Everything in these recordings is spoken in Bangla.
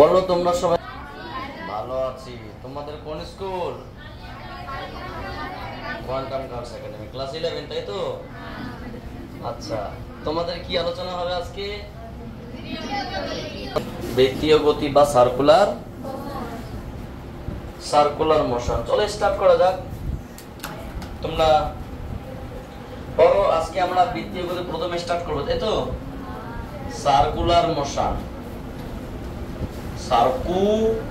বলো তোমরা সবাই? ভালো আছি। তোমাদের কোন school? Quantum girls academy, class 11, তাই তো? আচ্ছা, তোমাদের কি আলোচনা হবে আজকে? বৃত্তীয় গতি বা সার্কুলার মোশন। চলো স্টার্ট করা যাক। তোমরা পড়ো। আজকে আমরা বৃত্তীয় গতি প্রথমে স্টার্ট করবো, তাই তো? সার্কুলার মোশন, সার্কুলার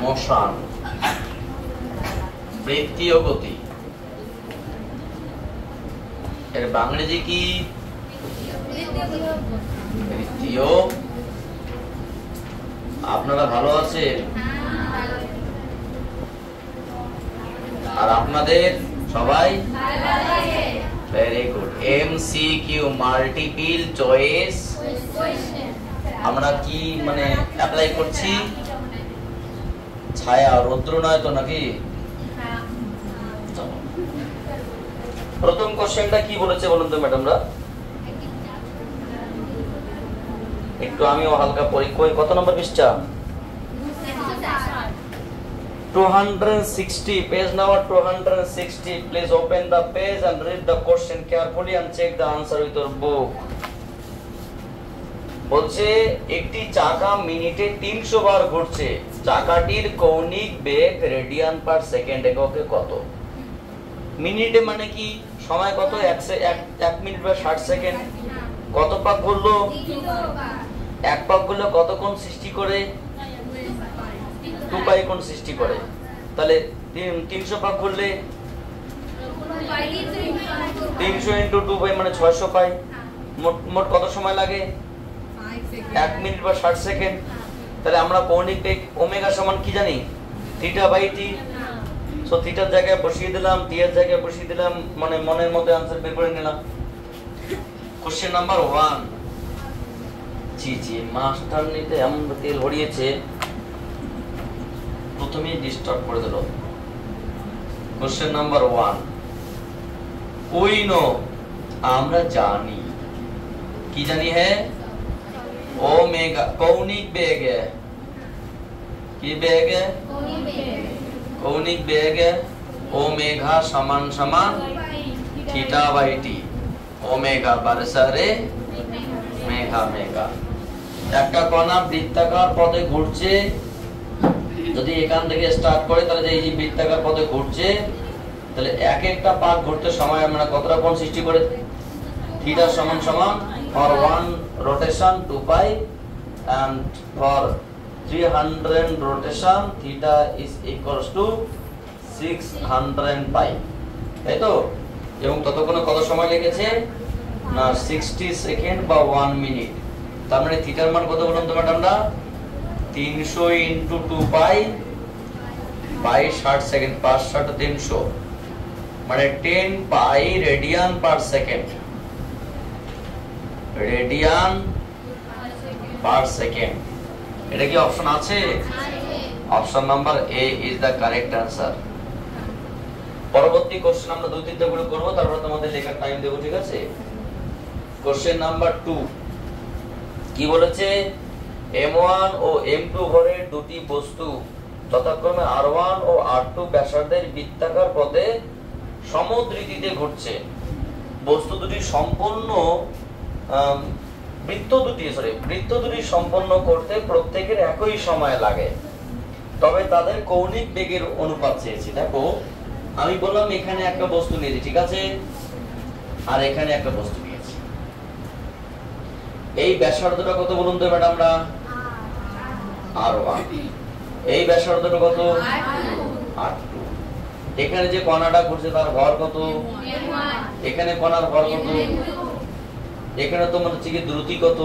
মোশন, বৃত্তীয় গতি। এর বাংলাদেশে কি? বৃত্তীয়। আপনারা ভালো আছেন? আর আপনাদের সবাই? Very good. MCQ, multiple choice. আমরা কি মানে অ্যাপ্লাই করছি? ছায়া, রৌদ্র নয় তো নাকি? প্রথম কোশ্চেনটা কি বলেছে বলুন তো ম্যাডামরা? একটু আমিও হালকা পড়ি। কত নম্বর পৃষ্ঠা? 260, page number 260. Please open the page and read the question carefully and check the answer with your book. বলছে একটি চাকা মিনিটে 300 বার ঘুরছে। চাকাটির কৌণিক বেগ রেডিয়ান পার সেকেন্ড এককে কত? মিনিটে মানে কি সময় কত? 1 মিনিট বা 60 সেকেন্ড। কত পাক ঘুরলো? 1 পাক ঘুরলে কত কোণ সৃষ্টি করে? 2 পাই কোণ সৃষ্টি করে। তাহলে 300 পাক ঘুরলে 300 × 2 পাই মানে 600 পাই। মোট কত সময় লাগে? 1 মিনিট বা 60 সেকেন্ড। তাহলে আমরা কৌণিক বেগ ওমেগা সমান কি জানি? θ/t। সো থিটার জায়গায় বসিয়ে দিলাম, টি এর জায়গায় বসিয়ে দিলাম, মানে মনের মধ্যে आंसर বের করে নিলাম। Question number 1। জি মাস্টার নিতে এমন তেল ভরিয়েছে, প্রথমেই ডিস্টার্ব করে দিল। কোশ্চেন নাম্বার 1, উই নো, আমরা জানি। কি জানি? হ্যাঁ, ओमेगा कौणिक बेग है। की बेग है? कौणिक बेग है। ओमेगा समान समान θ/t। ओमेगा बरसारे मेगा मेगा। একটা কণা বৃত্তাকার পথে ঘুরছে। যদি এখান থেকে স্টার্ট করে তাহলে এই যে বৃত্তাকার পথে ঘুরছে, তাহলে এক একটা পাক ঘুরতে সময় আমরা কতটা কোণ সৃষ্টি করে? θ সমান সমান for 1 rotation 2 pi and for 300 rotation theta is equals to 600 pi, তাই তো? এবং ততক্ষণে কত সময় লেগেছে? না 60 সেকেন্ড বা 1 মিনিট। তার মানে থিটার মান কত বলুন তো ম্যাডামরা? 300 × 2 pi বাই 60 সেকেন্ড, 5 × 300 মানে 10 pi radian per second. Radian per second. এটা কি অপশন আছে? Option number A is the correct answer. পরবর্তী কোশ্চেন আমরা 2-3টা গুলো করব, তারপর তোমাদের লেখার টাইম দেব, ঠিক আছে? কোশ্চেন নাম্বার 2 কি বলেছে? m1 ও m2 ভরের দুটি বস্তু যথাক্রমে r1 ও r2 ব্যাসার্ধের বৃত্তাকার পথে সমদ্রিতিতে ঘুরছে। বস্তু দুটি সম্পূর্ণ বৃত্ত দুটি সম্পন্ন করতে প্রত্যেকের একই সময় লাগে, তবে তাদের কৌণিক বেগের অনুপাত চেয়েছি। দেখো আমি বললাম এখানে একটা বস্তু নিয়েছি, ঠিক আছে, আর এখানে একটা বস্তু নিয়েছি। এই ব্যাসার্ধটা কত বলুন তো ম্যাডামরা? r1। এই ব্যাসার্ধটা কত? r2। এখানে যে কণাটা ঘুরছে তার ভর কত? এখানে কণার ভর কত? এখানে তোমার হচ্ছে কি দ্রুতি কত?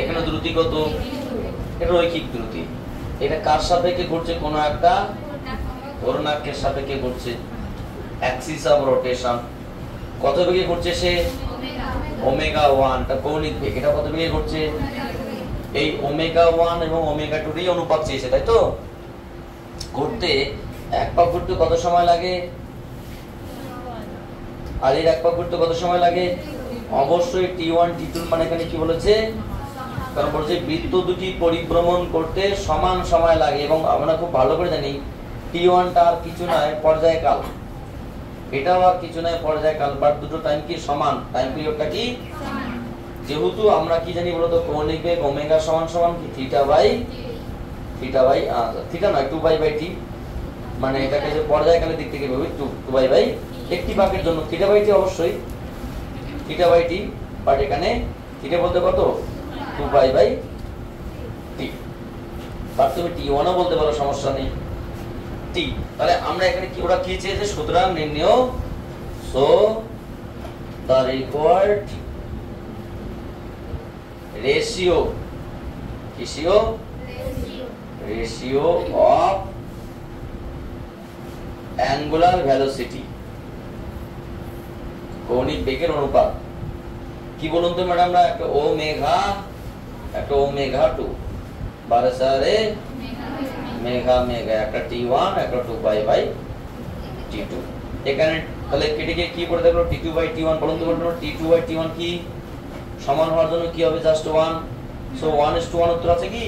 এখানে দ্রুতি কত? এটা রৈখিক দ্রুতি। এটা কার সাপেক্ষে ঘুরছে? কোন একটা ঘূর্ণাঙ্কের সাপেক্ষে ঘুরছে, অ্যাক্সিস অফ রোটেশন। কত বেগে ঘুরছে সে? ওমেগা 1। টা কৌণিক বেগ। এটা কত বেগে ঘুরছে? এই ওমেগা 1 এবং ওমেগা 2 এর অনুপাত চেয়েছে, তাই তো? ঘুরতে এক পাক ঘুরতে কত সময় লাগে? আর এর এক পাক ঘুরতে কত সময় লাগে? অবশ্যই T1 T2 মানে এখানে কি বলেছে, কারণ বলছে বৃত্ত দুটি পরিভ্রমণ করতে সমান সময় লাগে, এবং আমরা খুব ভালো করে জানি T1 টা আর কিছু নয় পর্যায়কাল, এটাও আর কিছু নয় পর্যায়কাল, বাট দুটো টাইম কি সমান, টাইম পিরিয়ডটা কি যেহেতু আমরা কি জানি বলতো কৌণিক বেগ ওমেগা সমান সমান কি থিটা বাই থিটা নয় 2 টি, মানে এটাকে যে পর্যায়কালের দিক থেকে ভাবি 2 বাই একটি বাঁকের জন্য থিটা বাই টি, অবশ্যই থিটা বাই টি, বাট এখানে থিটা বলতে কত 2 বাই টি, বাট তুমি T1 ও বলতে পারো, সমস্যা নেই টি। তাহলে আমরা এখানে কি ওরা কি চেয়েছে, সুতরাং নির্ণয় so the required ratio of angular velocity, কৌণিক বেগের অনুপাত কি বলুন তো ম্যাডাম, আমরা একটা ওমেগা 2 বারে সারে মেগা একটা T1 একটা 2 বাই T2, এখানে তাহলে কেটে কি পড়ে দেখো T2 বাই T1, বলুন তো T2 বাই T1 কি সমান হওয়ার জন্য কি হবে, জাস্ট 1, সো 1:1 উত্তর আছে কি,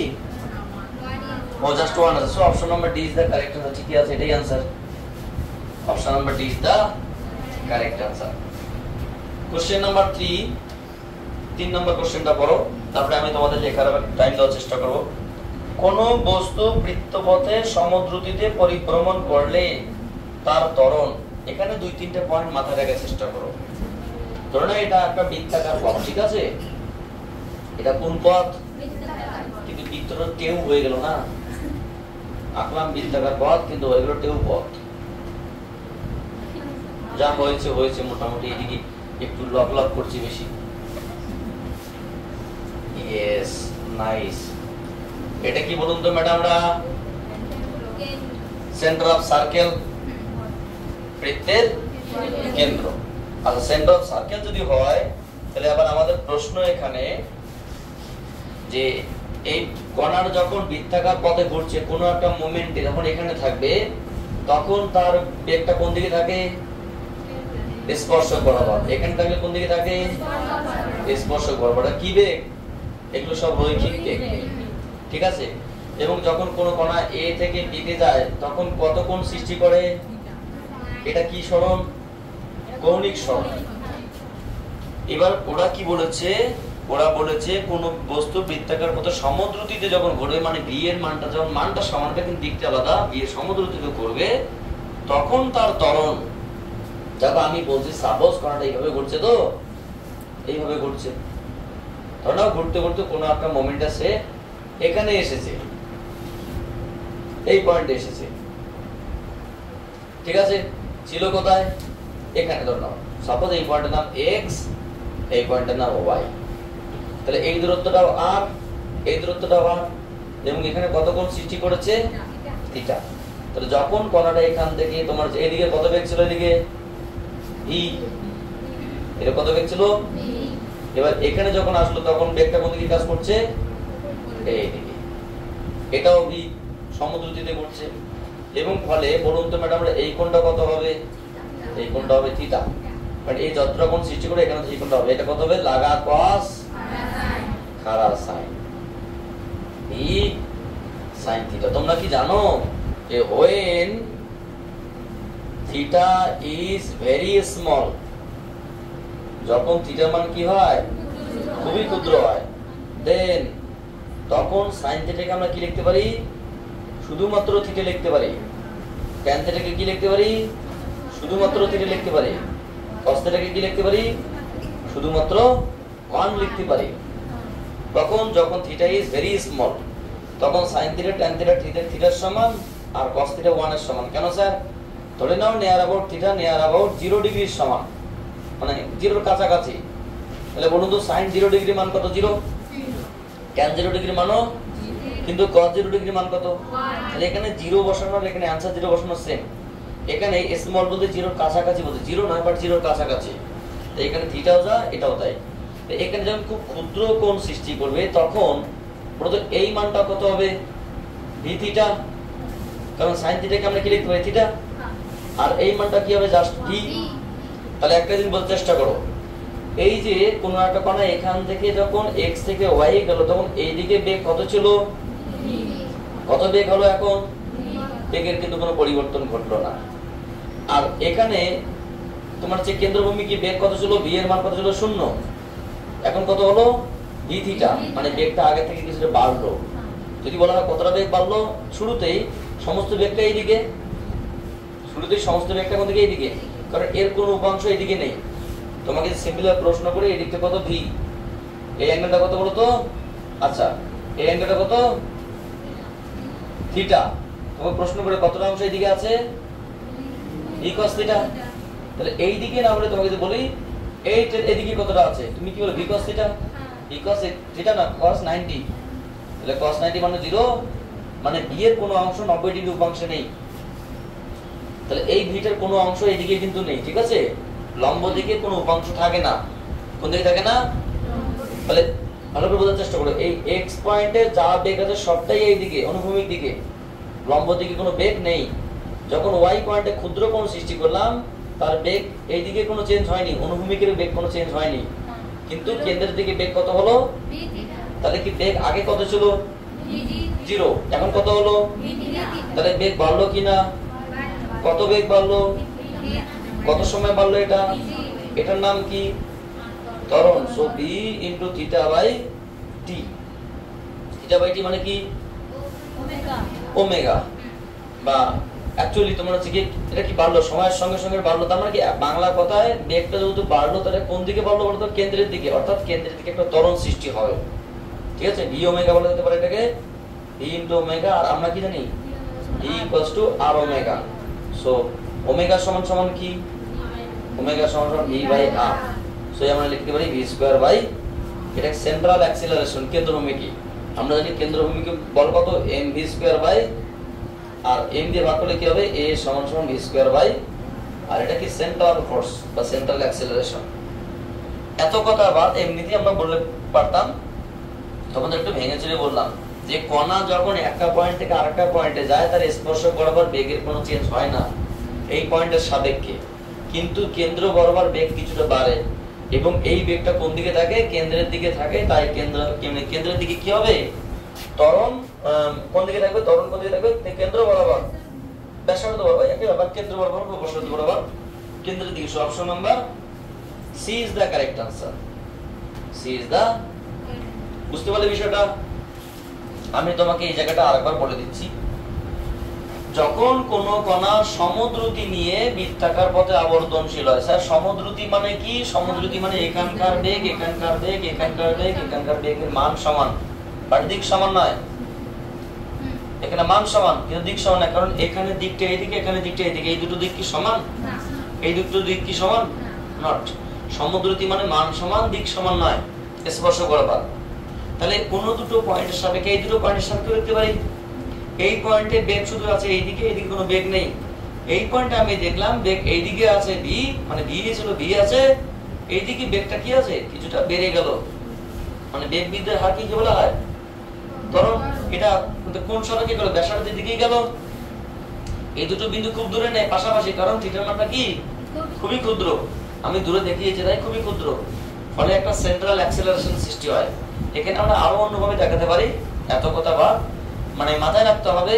ও জাস্ট 1 আছে, so option number D is the correct answer, ঠিক আছে এটাই answer, option number D is the correct answer. Question number 3 number কোশ্চেনটা পড়ো, তারপরে আমি তোমাদের লেখার টাইম দেওয়ার চেষ্টা করব। কোন বস্তু বৃত্তপথে সমদ্রুতিতে পরিভ্রমণ করলে তার ত্বরণ, এখানে 2-3টা পয়েন্ট মাথায় রাখার চেষ্টা করো। ধরো না এটা একটা বৃত্তাকার পথ, ঠিক আছে, এটা কোন পথ, কিন্তু বৃত্তটা টেউ হয়ে গেল না, আঁকলাম বৃত্তাকার পথ কিন্তু হয়ে গেল টেউ পথ, যা হয়েছে মোটামুটি, এদিকে একটু লক করছি বেশি, ইয়েস নাইস। এটা কি বলুন তো ম্যাডামরা, সেন্টার অফ সার্কেল, বৃত্তের কেন্দ্র। আচ্ছা সেন্টার অফ সার্কেল যদি হয় তাহলে আবার আমাদের প্রশ্ন এখানে যে এই কণার যখন বৃত্তাকার পথে ঘুরছে কোনো একটা মোমেন্টে যখন এখানে থাকবে তখন তার বেগটা কোন দিকে থাকে, স্পর্শক বরাবর, এখানে থাকলে কোন দিকে থাকে, স্পর্শক বরাবর। কি বেগ, এগুলো সব রৈখিক বেগ, ঠিক আছে। এবং যখন কোন কণা এ থেকে বি তে যায় তখন কত কোণ সৃষ্টি করে, এটা কি সরণ, কৌণিক সরণ। এবার ওরা কি বলেছে, ওরা বলেছে কোন বস্তু বৃত্তাকার পথে সমদ্রুতিতে যখন ঘুরবে, মানে বি এর মানটা যখন মানটা সমান কিন্তু দিকটা আলাদা, বি এর সমদ্রুতিতে করবে তখন তার ত্বরণ, দেখো আমি বলছি সাপোজ কণাটা এইভাবে ঘুরছে, তো এইভাবে ঘুরছে, ধরো ঘুরতে ঘুরতে কোনো একটা মোমেন্ট আছে এখানে এসেছে, এই পয়েন্টে এসেছে, ঠিক আছে, ছিল কোথায়, এখানে ধরো সাপোজ এই পয়েন্টের নাম x, এই পয়েন্টের নাম y, তাহলে এই দূরত্বটাও r, এই দূরত্বটাও r, এবং এখানে কত কোণ সৃষ্টি করেছে, থিটা। তাহলে যখন কণাটা এখান থেকে তোমার এদিকে কত বেগ ছিল, এদিকে v, এটা কত বেগ ছিল, এবার এখানে যখন আসলো তখন বেগটা কোন দিকে কাজ করছে, এইদিকে, এটাও v, সমদ্রুতিতে ঘুরছে, এবং ফলে বলুন তো ম্যাডাম এই কোণটা কত হবে, এই কোণটা হবে থিটা, বাট এই যতটা কোণ সৃষ্টি করে এখানে এই কোণটা হবে, এটা কত হবে, লাগা cos খাড়া sin, এই sin থিটা। তোমরা কি জানো যে when theta is very small, যখন থিটার মান কি হয়, খুবই ক্ষুদ্র হয়, দেন তখন sin থিটাকে আমরা কি লিখতে পারি, শুধুমাত্র থিটা লিখতে পারি, tan থিটাকে কি লিখতে পারি, শুধুমাত্র থিটা লিখতে পারি, cos থিটাকে কি লিখতে পারি, শুধুমাত্র 1 লিখতে পারি। তখন যখন থিটা ইজ ভেরি স্মল তখন sin থিটা tan থিটা থিটার সমান আর cos থিটা 1 এর সমান। কেন স্যার, ধরে নাও near about theta near about 0 ডিগ্রির সমান, মানে 0 এর কাছাকাছি, তাহলে বলুন তো sin 0 ডিগ্রি মান কত, 0, tan 0 ডিগ্রি মানও, কিন্তু cos 0 ডিগ্রি মান কত, তাহলে এখানে 0 বসানো আর এখানে आंसर 0 বসানো সেম। এখানে স্মল বলতে 0 এর কাছাকাছি বলতে, 0 নয় বাট 0 এর কাছাকাছি, তো এখানে থিটাও যা এটাও তাই। তো এখানে যখন খুব ক্ষুদ্র কোণ সৃষ্টি করবে তখন প্রথম এই মানটা কত হবে, v থিটা, কারণ sin থিটাকে আমরা কি লিখতে পারি, থিটা, আর এই মানটা কি হবে, জাস্ট v। তাহলে একটা জিনিস বলতে চেষ্টা করো, এই যে কোন একটা কণা এখান থেকে যখন x থেকে y গেল তখন এইদিকে বেগ কত ছিল, কত বেগ হলো, এখন বেগের কিন্তু কোনো পরিবর্তন ঘটলো না। আর এখানে তোমার যে কেন্দ্রভূমি কি বেগ কত ছিল, v এর মান কত ছিল 0, এখন কত হলো v থিটা, মানে বেগটা আগে থেকে কিছুটা বাড়লো। যদি বলা হয় কতটা বেগ বাড়লো, শুরুতেই সমস্ত বেগটা এইদিকে, শুরুতেই সমস্ত বেগটা কোন দিকে, এইদিকে, কারণ এর কোনো উপাংশ এইদিকে নেই। তোমাকে সিম্পল প্রশ্ন করে এই দিকটা কত v, এই অ্যাঙ্গেলটা কত বলো তো, আচ্ছা এই অ্যাঙ্গেলটা কত থিটা, তোমাকে প্রশ্ন করে কতটা অংশ এইদিকে আছে v cos থিটা। তাহলে এই দিকে না বলে তোমাকে যদি বলি এইদিকে কতটা আছে, তুমি কি বলো v cos theta, v cos theta না cos 90, তাহলে cos 90 মানে 0, মানে v এর কোনো অংশ 90 ডিগ্রি উপাংশে নেই। তাহলে এই ভিটার কোনো অংশ এইদিকে কিন্তু নেই, ঠিক আছে, লম্ব দিকে কোনো উপাংশ থাকে না, কোন দিকে থাকে না। তাহলে ভালো করে বোঝার চেষ্টা করো, এই x পয়েন্টে যা বেগ আছে সবটাই এইদিকে অনুভূমিক দিকে, লম্ব দিকে কোনো বেগ নেই। যখন y পয়েন্টে ক্ষুদ্র কোণ সৃষ্টি করলাম তার বেগ এইদিকে কোনো চেঞ্জ হয়নি, অনুভূমিকের বেগ কোনো চেঞ্জ হয়নি, কিন্তু কেন্দ্রের দিকে বেগ কত হলো, তাহলে কি বেগ আগে কত ছিল 0, এখন কত হলো, তাহলে বেগ বাড়লো কিনা, কত বেগ বাড়লো, কত সময় বাড়লো, এটা এটার নাম কি ত্বরণ। So v into theta by T, theta by T মানে কি ওমেগা, বা অ্যাকচুয়ালি তোমরা হচ্ছে কি এটা কি বাড়লো, সময়ের সঙ্গে সঙ্গে বাড়লো, তার মানে কি বাংলা কথায় বেগটা যেহেতু বাড়লো তাহলে কোন দিকে বাড়লো বলতো, কেন্দ্রের দিকে, অর্থাৎ কেন্দ্রের দিকে একটা ত্বরণ সৃষ্টি হবে, ঠিক আছে, v ওমেগা বলা যেতে পারে এটাকে, v ইনটু ওমেগা, আর আমরা কি জানি v equals to r omega. So omega সমান সমান কি, ওমেগা সমান সমান v বাই r, সো আমরা লিখতে পারি v স্কয়ার বাই, এটা সেন্ট্রাল অ্যাক্সিলারেশন কেন্দ্রভূমিকে, আমরা জানি কেন্দ্রভূমিকে বল কত mv স্কয়ার বাই, আর m দিয়ে ভাগ করলে কি হবে a সমান সমান v স্কয়ার বাই, আর এটা কি সেন্ট্রাল ফোর্স বা সেন্ট্রাল অ্যাক্সিলারেশন। এত কথা বাদ এমনিতেই আমরা বললে পারতাম, তোমাদের একটু ভেঙে চুরে বললাম যে কণা যখন একটা পয়েন্ট থেকে আরেকটা পয়েন্টে যায় তার স্পর্শ বরাবর বেগের কোনো চেঞ্জ হয় না এই পয়েন্টের সাপেক্ষে, কিন্তু কেন্দ্র বরাবর বেগ কিছুটা বাড়ে, এবং এই বেগটা কোন দিকে থাকে, কেন্দ্রের দিকে থাকে, তাই কেন্দ্রের দিকে কি হবে, ত্বরণ কোন দিকে থাকবে, ত্বরণ কোন দিকে থাকবে, কেন্দ্র বরাবর, ব্যাসার্ধ বরাবর, একই ব্যাপার, কেন্দ্র বরাবর ব্যাসার্ধ বরাবর কেন্দ্রের দিকে। So option number C is the correct answer, C is the, বুঝতে পারলে বিষয়টা। আমি তোমাকে এই জায়গাটা আরেকবার বলে দিচ্ছি, যখন কোন কণা সমদ্রুতি নিয়ে বৃত্তাকার পথে আবর্তনশীল হয়, স্যার সমদ্রুতি মানে কি, সমদ্রুতি মানে এখানকার বেগ, এখানকার বেগ, এখানকার বেগ, এখানকার বেগের মান সমান, বাট দিক সমান নয়, এখানে মান সমান কিন্তু দিক সমান না, কারণ এখানে দিকটা এইদিকে, এখানে দিকটা এইদিকে, এই দুটো দিক কি সমান, এই দুটো দিক কি সমান, নট। সমদ্রুতি মানে মান সমান দিক সমান নয়, স্পর্শ বরাবর। তাহলে কোন দুটো পয়েন্টের সাপেক্ষে, এই দুটো পয়েন্টের সাপেক্ষে লিখতে পারি, এই পয়েন্টে বেগ শুধু আছে এইদিকে, এইদিকে কোনো বেগ নেই, এই পয়েন্টে আমি দেখলাম বেগ এইদিকে আছে v, মানে v ছিল v আছে, এইদিকে বেগটা কি আছে কিছুটা বেড়ে গেল, মানে বেগ বৃদ্ধির হার কি বলা হয়, ধরো এটা কোন সড়কে গেল, ব্যাসার্ধের দিকেই গেল, এই দুটো বিন্দু খুব দূরে নেই, পাশাপাশি, কারণ থিটার মানটা কি খুবই ক্ষুদ্র, আমি দূরে দেখিয়েছি তাই খুবই ক্ষুদ্র, ফলে একটা সেন্ট্রাল অ্যাক্সিলারেশন সৃষ্টি হয়। এখানে আমরা আরো অন্যভাবে দেখাতে পারি, এত কথা বাদ, মানে মাথায় রাখতে হবে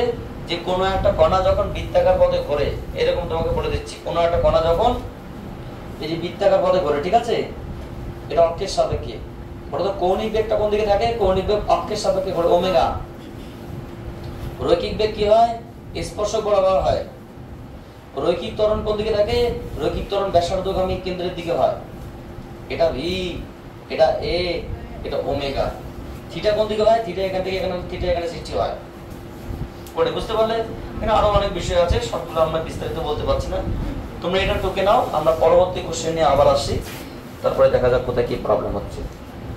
যে কোন একটা কণা যখন বৃত্তাকার পথে ঘোরে, এরকম তোমাকে বলে দিচ্ছি, কোন একটা কণা যখন এই যে বৃত্তাকার পথে ঘোরে, ঠিক আছে, এটা অক্ষের সাপেক্ষে, অর্থাৎ কৌণিক বেগটা কোন দিকে থাকে, কৌণিক বেগ অক্ষের সাপেক্ষে ঘোরে ওমেগা, রৈখিক বেগ কি হয়, স্পর্শক বরাবর হয়, রৈখিক ত্বরণ কোন দিকে থাকে, রৈখিক ত্বরণ ব্যাসার্ধগামী কেন্দ্রের দিকে হয়, এটা v, এটা a, এটা ওমেগা, থিটা কোন দিকে হয়, থিটা এখান থেকে এখানে, থিটা এখানে সৃষ্টি হয়, পড়ে বুঝতে পারলে। এখানে আরো অনেক বিষয় আছে, সবগুলো আমরা বিস্তারিত বলতে পারছি না, তোমরা এটা টুকে নাও, আমরা পরবর্তী কোশ্চেন নিয়ে আবার আসছি, তারপরে দেখা যাক কোথায় কি প্রবলেম হচ্ছে।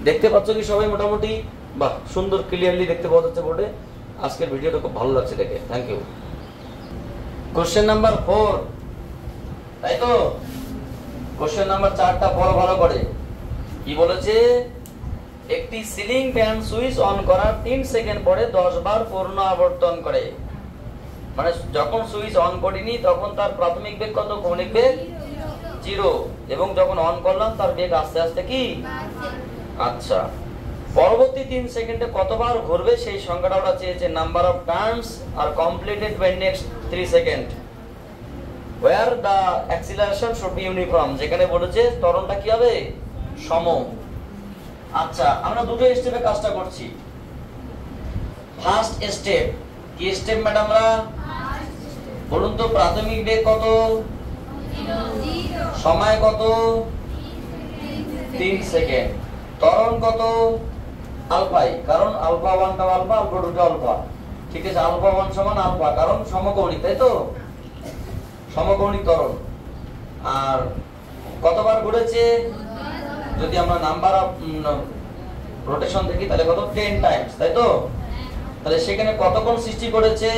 দেখতে পাচ্ছ কি সবাই মোটামুটি, বাহ সুন্দর ক্লিয়ারলি দেখতে পাওয়া যাচ্ছে বোর্ডে। আজকের ভিডিওটা খুব ভালো লাগছে দেখে, থ্যাংক ইউ। কোশ্চেন নাম্বার 4, তাই তো, কোশ্চেন নাম্বার 4টা পড়ো ভালো করে। কি বলেছে, একটি সিলিং ফ্যান সুইচ অন করার 3 সেকেন্ড পরে 10 বার পূর্ণ আবর্তন করে, মানে যখন সুইচ অন করিনি তখন তার প্রাথমিক বেগ কত, কৌণিক বেগ জিরো, এবং যখন অন করলাম তার বেগ আস্তে আস্তে কি? আচ্ছা, পরবর্তী 3 সেকেন্ডে কতবার ঘুরবে সেই সংখ্যাটা ওরা চেয়েছে। Number of turns are completed by next 3 second where the acceleration should be uniform, যেখানে বলেছে ত্বরণটা কি হবে? সম। আচ্ছা, আমরা দুটো স্টেপে কাজটা করছি। ফার্স্ট স্টেপ কি স্টেপ ম্যাডামরা? বলুন তো, প্রাথমিক বেগ কত? সময় কত? 3 সেকেন্ড। ত্বরণ কত? আলফাই, কারণ আলফা 1 টা আলফা, আলফা 2 টা আলফা। ঠিক আছে, আলফা 1 সমান আলফা, কারণ সমকৌণিক, তাই তো? সমকৌণিক ত্বরণ। আর কতবার ঘুরেছে? যদি আমরা নাম্বার অফ রোটেশন দেখি তাহলে কত? 10 টাইমস, তাই তো? তাহলে সেখানে কত কোণ সৃষ্টি করেছে?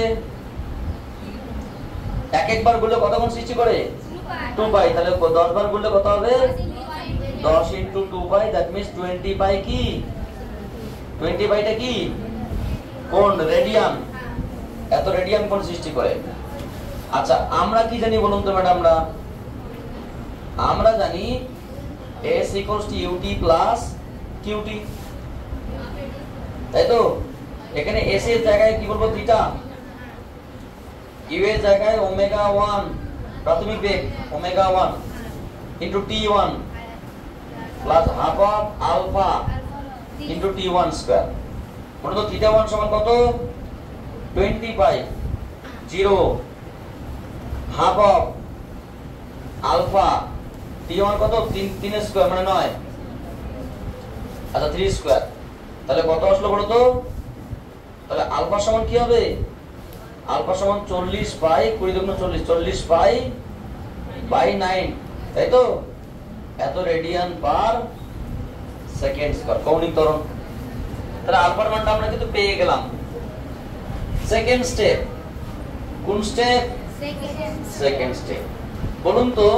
একবার ঘুরলে কত কোণ সৃষ্টি করে? 2 পাই। তাহলে 10 বার ঘুরলে কত হবে? 10 * 2 পাই, দ্যাট মিন্স 20 পাই। কি 20 পাইটা কি? কোণ, রেডিয়ান। এত রেডিয়ান কোণ সৃষ্টি করে। আচ্ছা, আমরা কি জানি বলুন তো ম্যাডামরা? আমরা জানি S = UT + QT, তাই তো? এখানে S এর জায়গায় কি বলবো? থিটা। U এর জায়গায় ওমেগা 1 প্রাথমিক বেগ, omega 1 * T1 plus half of alpha * T1 square. বলুন তো থিটা 1 সমান কত? 20 পাই। 0 হাফ অফ আলফা T1 কত? 3 স্কয়ার মানে 9। আচ্ছা, 3 স্কয়ার। তাহলে কত আসলো বলো তো? তাহলে আলফা সমান কি হবে? আলফা সমান 40 পাই, 20 × 40, 40 পাই বাই 9, তাই তো? এত রেডিয়ান পার সেকেন্ড স্কয়ার, কৌণিক ত্বরণ। তাহলে আলফার মানটা আমরা কিন্তু পেয়ে গেলাম। সেকেন্ড স্টেপ, কোন স্টেপ? Second step. বলুন তো,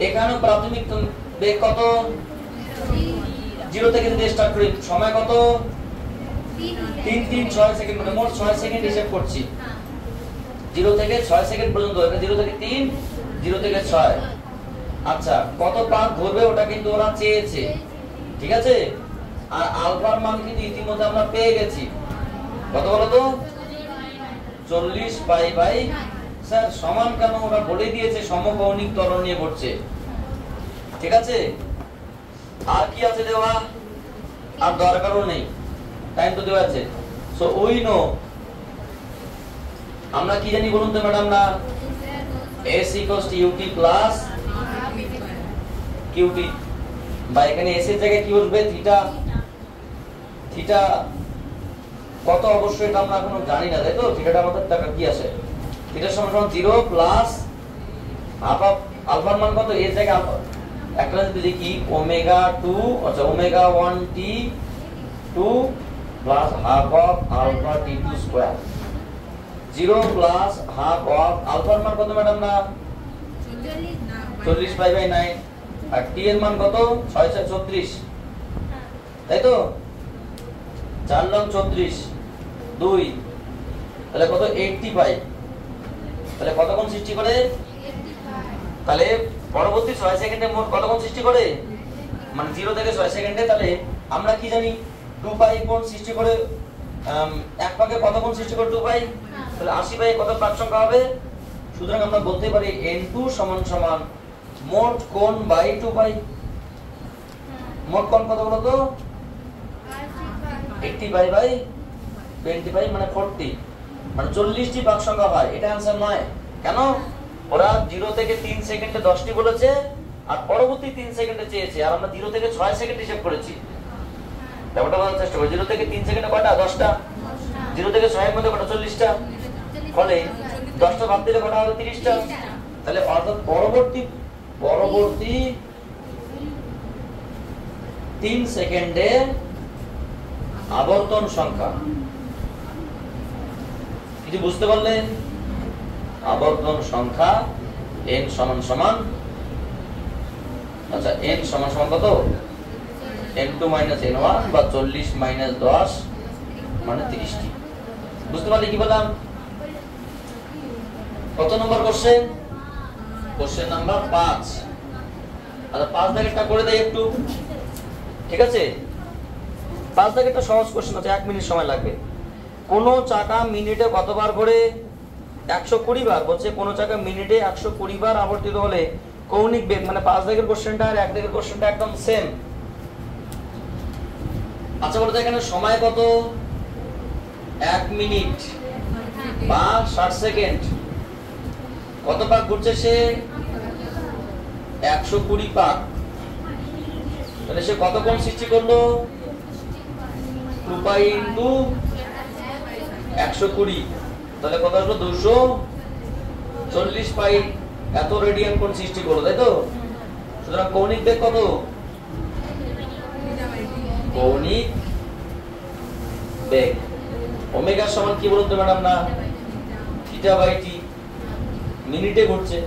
এখানে প্রাথমিক বেগ কত? 0 থেকে যদি স্টার্ট করি, সময় কত? 3 6 সেকেন্ড, মানে মোট 6 সেকেন্ড হিসাব করছি। 0 থেকে 6 সেকেন্ড পর্যন্ত। এটা 0 থেকে 3, 0 থেকে 6। আচ্ছা, কত পাক ঘুরবে ওটা কিন্তু ওরা চেয়েছে, ঠিক আছে? আর আলফার মান কিন্তু ইতিমধ্যে আমরা পেয়ে গেছি। কত বলো তো? 40 পাই বাই, স্যার সমান কেন? ওরা বলে দিয়েছে সমকৌণিক ত্বরণ নিয়ে পড়ছে, ঠিক আছে? আর কি আছে দেওয়া? আর দরকারও নেই, টাইম তো দেওয়া আছে। সো উই নো, আমরা কি জানি বলুন তো ম্যাডাম? না, S = UT + QT, বা এখানে S এর জায়গায় কি বসবে? থিটা। থিটা কত অবশ্যই এটা আমরা এখনো জানি না, তাই তো? থিটাটা আমাদের টাকা কি আসে? থিটা সমান 0 প্লাস হাফ অফ আলফার মান কত? এর জায়গায় আলফা একটা যদি লিখি ওমেগা 2, আচ্ছা omega 1 T2 plus half of alpha T2 square. 0 plus half of আলফার মান কত ম্যাডাম? না 40 পাই বাই 9। আর টি এর মান কত? 6 4 34, তাই তো? 4 লং 34 2, তাহলে কত? 80 পাই। তাহলে কত কোণ সৃষ্টি করে? তাহলে পরবর্তী 6 সেকেন্ডে মোট কত কোণ সৃষ্টি করে? মানে 0 থেকে 6 সেকেন্ডে। তাহলে আমরা কি জানি? 2 পাই কোণ সৃষ্টি করে। এক পাকে কত কোণ সৃষ্টি করে? 2 পাই। তাহলে 80 পাই কত প্রাক সংখ্যা হবে? সুতরাং আমরা বলতে পারি n2 সমান সমান মোট কোণ বাই 2 পাই। মোট কোণ কত বলো তো? 80 পাই বাই 20 পাই, মানে 40, মানে 40টি প্রাক সংখ্যা হয়। এটা आंसर নয়। কেন? ওরা 0 থেকে 3 সেকেন্ডে 10টি বলেছে, আর পরবর্তী 3 সেকেন্ডে চেয়েছে, আর আমরা 0 থেকে 6 সেকেন্ড হিসাব করেছি। ব্যাপারটা বোঝার চেষ্টা করো। 0 থেকে 3 সেকেন্ডে কয়টা? 10টা। 0 থেকে 6 এর মধ্যে কয়টা? 40টা। ফলে 10টা বাদ দিলে কয়টা হবে? 30টা। তাহলে অর্থাৎ পরবর্তী 3 সেকেন্ডে আবর্তন সংখ্যা কি বুঝতে পারলেন? আবর্তন সংখ্যা n সমান সমান, আচ্ছা n সমান সমান কত? n2 - n1 বা 40 - 10 মানে 30টি। বুঝতে পারলে কি বললাম? কত নম্বর কোশ্চেন? Question number 5। আচ্ছা 5 দাগেরটা করে দেই একটু, ঠিক আছে? 5 দাগেরটা সহজ কোশ্চেন আছে, 1 মিনিট সময় লাগবে। কোন চাকা মিনিটে কতবার ঘোরে? 120 বার। বলছে কোন চাকা মিনিটে 120 বার আবর্তিত হলে কৌণিক বেগ, মানে 5 দাগের কোশ্চেনটা আর 1 দাগের কোশ্চেনটা একদম সেম। আচ্ছা বলতে এখানে সময় কত? 1 মিনিট বা 60 সেকেন্ড। কত পাক ঘুরছে সে? 120 পাক। তাহলে সে কত কোণ সৃষ্টি করলো? 2 পাই ইনটু 120, তাহলে কত আসলো? 240 পাই, এত রেডিয়ান কোণ সৃষ্টি করলো, তাই তো? সুতরাং কৌণিক বেগ কত? কৌণিক বেগ ওমেগা সমান কি বলতো ম্যাডাম না? থিটা বাই টি। মিনিটে ঘুরছে,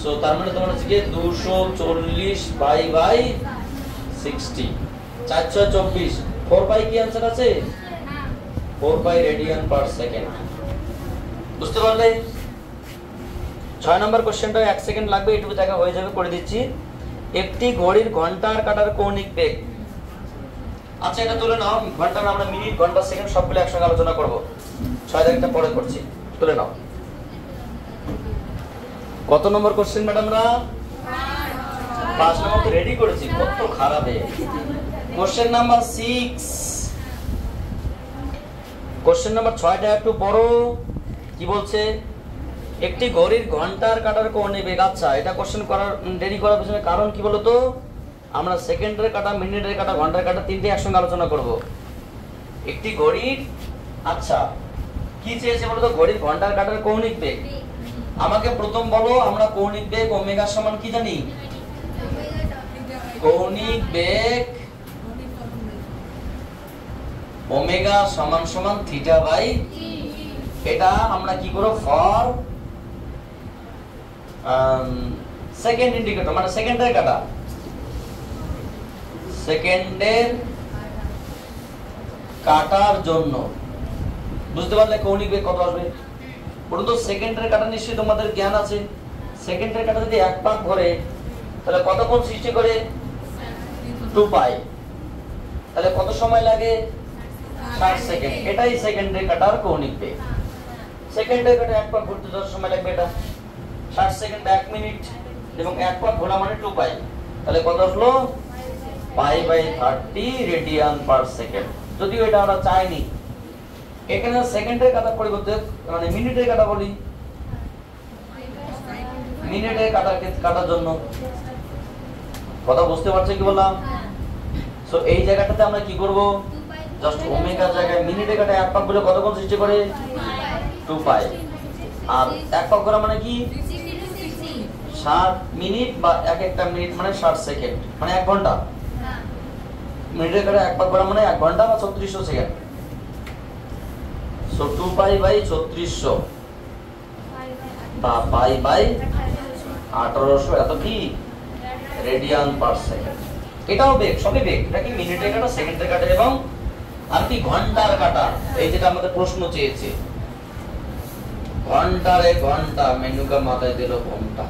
সো তার মানে তোমার হচ্ছে কি 240 পাই বাই 60, 4 6 24, 4 পাই কি आंसर আছে? 4 পাই রেডিয়ান পার সেকেন্ড। বুঝতে পারলে? 6 নম্বর কোশ্চেনটা 1 সেকেন্ড লাগবে, এটুকু জায়গা হয়ে যাবে, করে দিচ্ছি। একটি ঘড়ির ঘন্টার কাঁটার কৌণিক বেগ। আচ্ছা এটা তুলে নাও, ঘন্টা না, আমরা মিনিট ঘন্টা সেকেন্ড সবগুলো একসঙ্গে আলোচনা করব। 6 দাগটা পরে করছি, তুলে নাও। কত নম্বর কোশ্চেন ম্যাডাম না? 5 নম্বর তো রেডি করেছি, কত খারাপ এ। কোশ্চেন নাম্বার 6, কোশ্চেন নাম্বার 6টা একটু বড়। কি বলছে? একটি ঘড়ির ঘন্টার কাঁটার কৌণিক বেগ। আচ্ছা এটা কোশ্চেন করার দেরি করার পিছনে কারণ কি বলতো? আমরা সেকেন্ডের কাঁটা, মিনিটের কাঁটা, ঘন্টার কাঁটা তিনটে একসঙ্গে আলোচনা করব। একটি ঘড়ির, আচ্ছা কি চেয়েছে বলতো? ঘড়ির ঘন্টার কাঁটার কৌণিক বেগ। আমাকে প্রথম বলো, আমরা কৌণিক বেগ ওমেগা সমান কি জানি? কৌণিক বেগ ওমেগা সমান সমান থিটা বাই, এটা আমরা কি করব? ফর সেকেন্ড ইন্ডিকেটর, মানে সেকেন্ডের কাঁটা, সেকেন্ডের কাটার জন্য। বুঝতে পারলে কৌণিক বেগ কত আসবে? বলুন তো, সেকেন্ডের কাটা নিশ্চয়ই তোমাদের জ্ঞান আছে। সেকেন্ডের কাটা যদি 1 পাক ঘোরে তাহলে কত কোণ সৃষ্টি করে? 2 পাই। তাহলে কত সময় লাগে? 60 সেকেন্ড। এটাই সেকেন্ডের কাটার কৌণিক বেগ। সেকেন্ডের কাটা 1 পাক ঘুরতে যত সময় লাগবে এটা 60 সেকেন্ড, 1 মিনিট, এবং 1 পাক ঘোরা মানে 2 পাই। তাহলে কত আসলো? Pi by 30 radian per second. যদিও এটা আমরা চাইনি, এখানে সেকেন্ডের কাটা পরিবর্তে মানে মিনিটের কাটা বলি, মিনিটের কাটার জন্য। কথা বুঝতে পারছো কি বললাম? সো এই জায়গাটাতে আমরা কি করব? জাস্ট ওমেগা জায়গায় মিনিটের কাটা 1 পাক বলে কত কোণ সৃষ্টি করে? 2 পাই। আর 1 পাক করা মানে কি? 60 মিনিট, বা এক একটা মিনিট মানে 60 সেকেন্ড, মানে 1 ঘন্টা। মিনিটের কাটা 1 পাক করা মানে 1 ঘন্টা বা 3600 সেকেন্ড। সো 2 পাই বাই 3600 বা পাই বাই 1800, এত কি? Radian per second. এটাও বেগ, সবই বেগ। এটা কি মিনিটের কাটা, সেকেন্ডের কাটা এবং আর কি ঘন্টার কাটা। এই যেটা আমাদের প্রশ্ন চেয়েছে, ঘন্টারে ঘন্টা, মেনুকা মাথায় দিল ঘন্টা।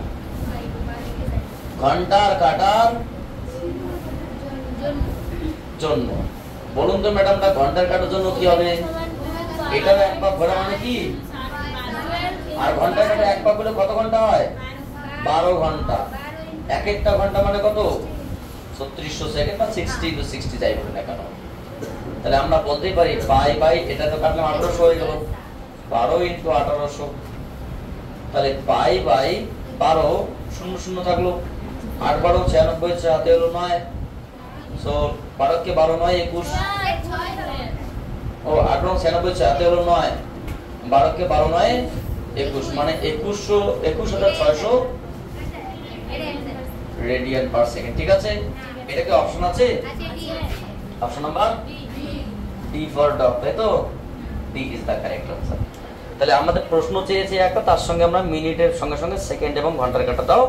ঘন্টার কাটার জন্য। বলুন তো ম্যাডামটা, ঘন্টার কাটার জন্য কি হবে? এটাও 1 পাক ঘোরা মানে কি? আর ঘন্টার কাটা 1 পাক হলে কত ঘন্টা হয়? 12 ঘন্টা। এক একটা ঘন্টা মানে কত? 3600 সেকেন্ড বা 60 to 60 যাই বলে না কেন। তাহলে আমরা বলতেই পারি পাই বাই, এটা তো কাটলাম 1800 হয়ে গেল, 12 ইনটু 1800। তাহলে পাই বাই 12, শূন্য শূন্য থাকলো, 8 12 96, হাতে হলো 9। সো 12 কে 12 9 21, ও 8 9 96, হাতে হলো 9, 12 কে 12 9 21, মানে 21600 রেডিয়ান পার সেকেন্ড। ঠিক আছে? এটা কি অপশন আছে? Option number D for dog, তাই তো? D is the correct answer. তাহলে আমাদের প্রশ্ন চেয়েছে একটা, তার সঙ্গে আমরা মিনিটের সঙ্গে সঙ্গে সেকেন্ড এবং ঘন্টার কাটাটাও,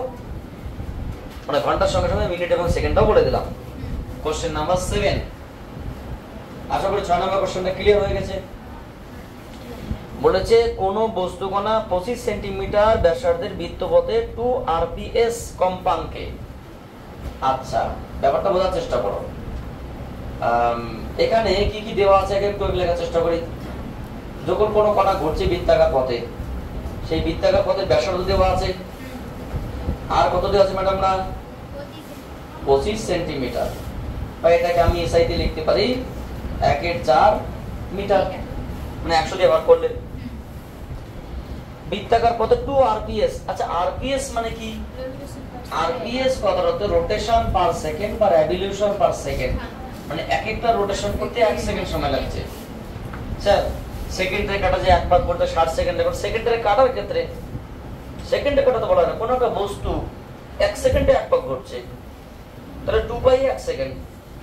মানে ঘন্টার সঙ্গে সঙ্গে মিনিট এবং সেকেন্ডটাও বলে দিলাম। কোশ্চেন নাম্বার 7, আশা করি 6 নম্বর কোশ্চেনটা ক্লিয়ার হয়ে গেছে। বলেছে কোন বস্তুকণা 25 সেন্টিমিটার ব্যাসার্ধের বৃত্তপথে 2 rps কম্পাঙ্কে আচ্ছা, ব্যাপারটা বোঝার চেষ্টা করো। এখানে কি কি দেওয়া আছে একটু লেখার চেষ্টা করি। যখন কোনো কণা ঘুরছে বৃত্তাকার পথে, সেই বৃত্তাকার পথের ব্যাসার্ধ দেওয়া আছে, আর কত দেওয়া আছে ম্যাডামরা? 25 সেন্টিমিটার। বা এটাকে আমি এসআই তে লিখতে পারি 1/4 মিটার, মানে 100 দিয়ে ভাগ করলে। বৃত্তাকার পথে 2 আরপিএস। আচ্ছা, আরপিএস মানে কি? আরপিএস কথার অর্থ রোটেশন পার সেকেন্ড বা রেভলিউশন পার সেকেন্ড, মানে এক একটা রোটেশন করতে 1 সেকেন্ড সময় লাগছে। স্যার, সেকেন্ডে কাটা যায় 1 ভাগ করতে 60 সেকেন্ডে, এখন সেকেন্ডে কাটার ক্ষেত্রে সেকেন্ডে কাটা তো বলা হয় না, কোনো একটা বস্তু 1 সেকেন্ডে 1 ভাগ ঘটছে, তাহলে 2 বাই 1 সেকেন্ড।